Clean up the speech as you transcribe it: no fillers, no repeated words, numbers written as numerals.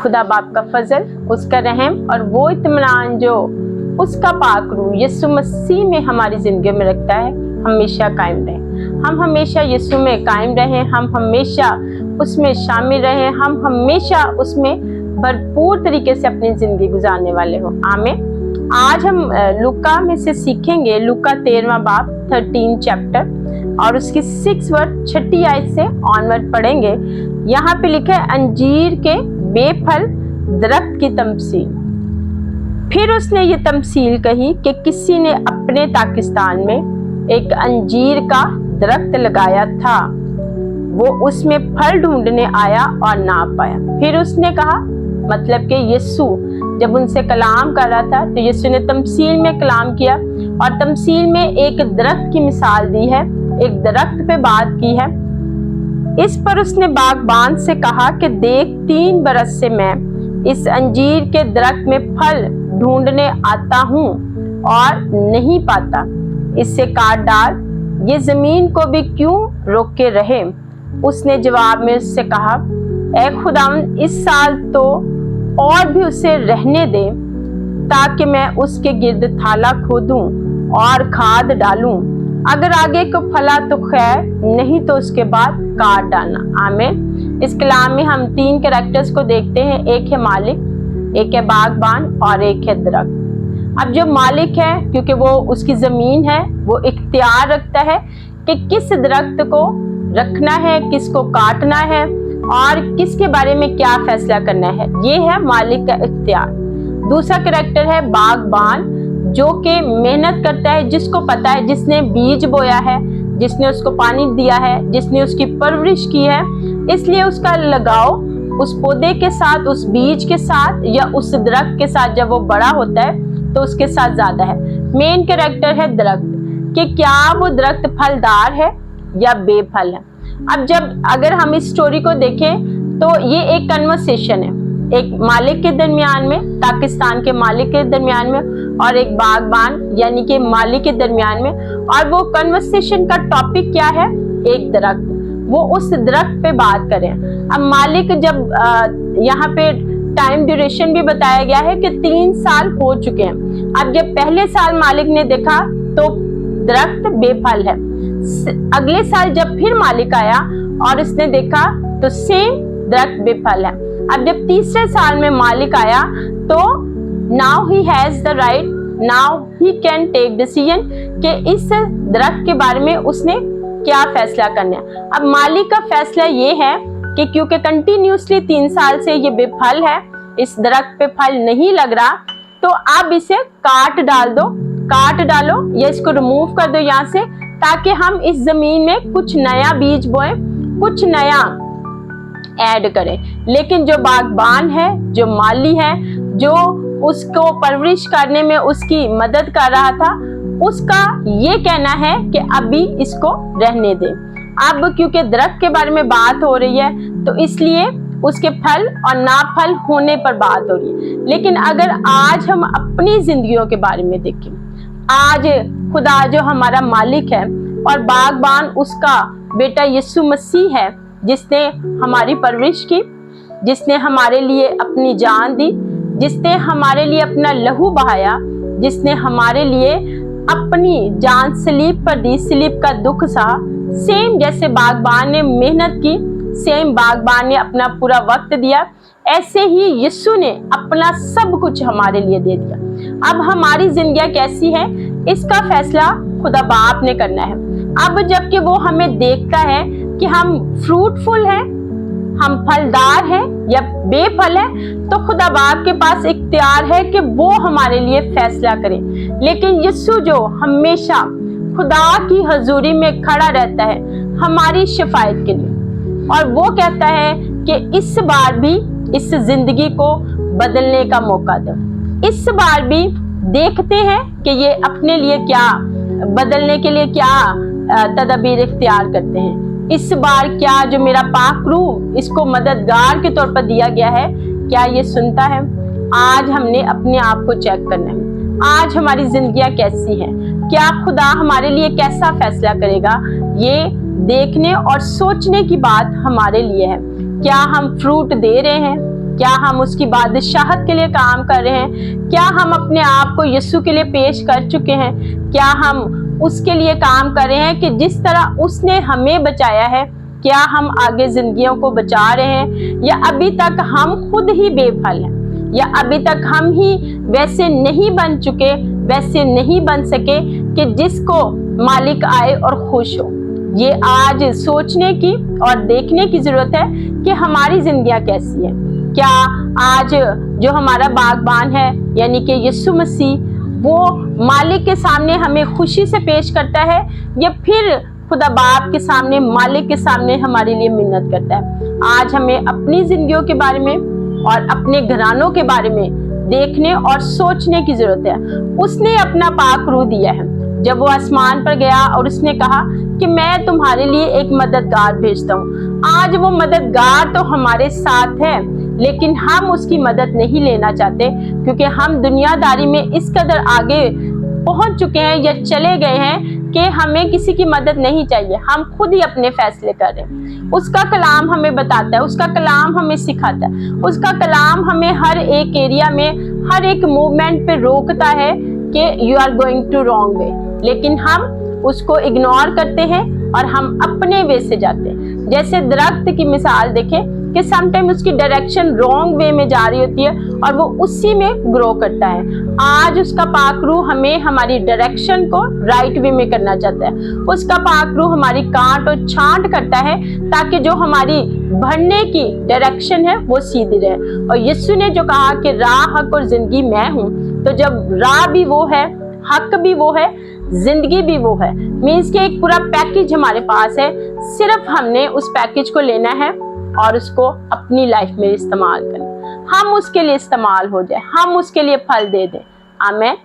खुदा बाप का फजल, उसका रहम और वो इत्मीनान जो उसका पाक रूह यीशु मसीह में हमारी जिंदगी में रखता है, हमेशा कायम रहे। हम हमेशा यीशु में कायम रहें, हम हमेशा उसमें शामिल रहें, हम हमेशा उसमें भरपूर तरीके से अपनी जिंदगी गुजारने वाले हो। आमीन। आज हम लूका में से सीखेंगे, लूका 13वां बाब 13 चैप्टर और उसकी 6 वर्ड 6 आयत से ऑनवर्ड पढ़ेंगे। यहाँ पे लिखा है अंजीर के बेफल दरख्त की तमसील। फिर उसने ये तमसील कही कि किसी ने अपने पाकिस्तान में एक अंजीर का दरख्त लगाया था, वो उसमें फल ढूंढने आया और ना पाया। फिर उसने कहा, मतलब कि यीशु जब उनसे कलाम कर रहा था तो यीशु ने तमसील में कलाम किया और तमसील में एक दरख्त की मिसाल दी है, एक दरख्त पे बात की है। इस पर उसने बागबान से कहा कि देख, 3 बरस से मैं इस अंजीर के दरख्त में फल ढूंढने आता हूँ और नहीं पाता, इससे काट डाल, ये जमीन को भी क्यों रोके रहे। उसने जवाब में उससे कहा, ऐ खुदावंद, इस साल तो और भी उसे रहने दे, ताकि मैं उसके गिर्द थाला खोदूं और खाद डालूं। अगर आगे को फला तो खैर, नहीं तो उसके बाद काट डालना। आमीन। इस कलाम में हम 3 कैरेक्टर्स को देखते हैं, एक है मालिक, एक है बागबान और एक है दरख्त। अब जो मालिक है, क्योंकि वो उसकी जमीन है, वो इख्तियार रखता है कि किस दरख्त को रखना है, किसको काटना है और किसके बारे में क्या फैसला करना है। ये है मालिक का इख्तियार। दूसरा कैरेक्टर है बागबान, जो कि मेहनत करता है, जिसको पता है, जिसने बीज बोया है, जिसने उसको पानी दिया है, जिसने उसकी परवरिश की है, इसलिए उसका लगाव उस पौधे के साथ, उस बीज के साथ या उस दरख्त के साथ जब वो बड़ा होता है तो उसके साथ ज्यादा है। मेन कैरेक्टर है दरख्त, कि क्या वो दरख्त फलदार है या बेफल है। अब अगर हम इस स्टोरी को देखें तो ये एक कन्वर्सेशन है, एक मालिक के दरमियान में, पाकिस्तान के मालिक के दरमियान में, और एक बागबान यानी कि मालिक के दरमियान में। और वो कन्वर्सेशन का टॉपिक क्या है? एक दरख्त। वो उस दरख्त पे बात करें। अब मालिक जब यहाँ पे टाइम ड्यूरेशन भी बताया गया है कि 3 साल हो चुके हैं। अब जब पहले साल मालिक ने देखा तो दरख्त बेफल है। अगले साल जब फिर मालिक आया और उसने देखा तो सेम दरख्त बेफल है। अब जब तीसरे साल में मालिक आया तो now he has the right, now he can take decision कि इस दरख्त के बारे में उसने क्या फैसला करना है। अब मालिक का फैसला ये है कि क्योंकि कंटिन्यूसली 3 साल से ये बेफल है, इस दरख्त पे फल नहीं लग रहा, तो अब इसे काट डालो या इसको रिमूव कर दो यहाँ से, ताकि हम इस जमीन में कुछ नया बीज बोए, कुछ नया ऐड करें। लेकिन जो बागबान है, जो माली है, जो उसको परवरिश करने में उसकी मदद कर रहा था, उसका ये कहना है कि अभी इसको रहने दे। अब क्योंकि दरख्त के बारे में बात हो रही है तो इसलिए उसके फल और ना फल होने पर बात हो रही है। लेकिन अगर आज हम अपनी जिंदगियों के बारे में देखें, आज खुदा जो हमारा मालिक है और बागबान उसका बेटा यीशु मसीह है, जिसने हमारी परवरिश की, जिसने हमारे लिए अपनी जान दी, जिसने हमारे लिए अपना लहू बहाया, जिसने हमारे लिए अपनी जान सलीब पर दी, सलीब का दुख सहा। सेम जैसे बागबान ने मेहनत की, सेम बागबान ने अपना पूरा वक्त दिया, ऐसे ही यीशु ने अपना सब कुछ हमारे लिए दे दिया। अब हमारी जिंदगी कैसी है, इसका फैसला खुदा बाप ने करना है। अब जबकि वो हमें देखता है कि हम फ्रूटफुल हैं, हम फलदार हैं या बेफल हैं, तो खुदा बाप के पास इख्तियार है कि वो हमारे लिए फैसला करे। लेकिन यीशु जो हमेशा खुदा की हजूरी में खड़ा रहता है हमारी शिफायत के लिए, और वो कहता है कि इस बार भी इस जिंदगी को बदलने का मौका दो। इस बार भी देखते हैं कि ये अपने लिए क्या बदलने के लिए क्या तदबीर इख्तियार करते हैं। इस बार क्या जो मेरा पाक रूह इसको मददगार के तौर पर दिया गया है, क्या ये सुनता है? आज हमने अपने आप को चेक करना है। आज हमारी जिंदगियां कैसी हैं? क्या खुदा हमारे लिए कैसा फैसला करेगा? ये देखने और सोचने की बात हमारे लिए है। क्या हम फ्रूट दे रहे हैं? क्या हम उसकी बादशाहत के लिए काम कर रहे हैं? क्या हम अपने आप को यीशु के लिए पेश कर चुके हैं? क्या हम उसके लिए काम कर रहे हैं कि जिस तरह उसने हमें बचाया है, क्या हम आगे जिंदगियों को बचा रहे हैं? या अभी तक हम खुद ही बेफल हैं? या अभी तक हम ही वैसे नहीं बन चुके, वैसे नहीं बन सके कि जिसको मालिक आए और खुश हो? ये आज सोचने की और देखने की जरूरत है कि हमारी जिंदगियां कैसी हैं। क्या आज जो हमारा बागबान है यानी कि यीशु मसीह, वो मालिक के सामने हमें खुशी से पेश करता है, या फिर खुदा बाप के सामने, मालिक के सामने हमारे लिए मिन्नत करता है? आज हमें अपनी जिंदगियों के बारे में और अपने घरानों के बारे में देखने और सोचने की जरूरत है। उसने अपना पाक रूह दिया है जब वो आसमान पर गया और उसने कहा कि मैं तुम्हारे लिए एक मददगार भेजता हूँ। आज वो मददगार तो हमारे साथ है, लेकिन हम उसकी मदद नहीं लेना चाहते, क्योंकि हम दुनियादारी में इस कदर आगे पहुंच चुके हैं या चले गए हैं कि हमें किसी की मदद नहीं चाहिए। हम खुद ही अपने फैसले कर रहे हैं। उसका कलाम हमें बताता है, उसका कलाम हमें सिखाता है, उसका कलाम हमें हर एक एरिया में, हर एक मूवमेंट पे रोकता है कि you are going to wrong way, लेकिन हम उसको इग्नोर करते हैं और हम अपने वे से जाते हैं। जैसे दरख्त की मिसाल देखें कि समटाइम उसकी डायरेक्शन रॉन्ग वे में जा रही होती है और वो उसी में ग्रो करता है। आज उसका पाक रूह हमें हमारी डायरेक्शन को राइट वे में करना चाहता है। उसका पाक रूह हमारी काट और छांट करता है ताकि जो हमारी बढ़ने की डायरेक्शन है वो सीधी रहे। और यीशु ने जो कहा कि राह, हक और जिंदगी मैं हूँ, तो जब राह भी वो है, हक भी वो है, जिंदगी भी वो है, मीन्स के एक पूरा पैकेज हमारे पास है। सिर्फ हमने उस पैकेज को लेना है और उसको अपनी लाइफ में इस्तेमाल करना। हम उसके लिए इस्तेमाल हो जाए, हम उसके लिए फल दे दें। आमीन।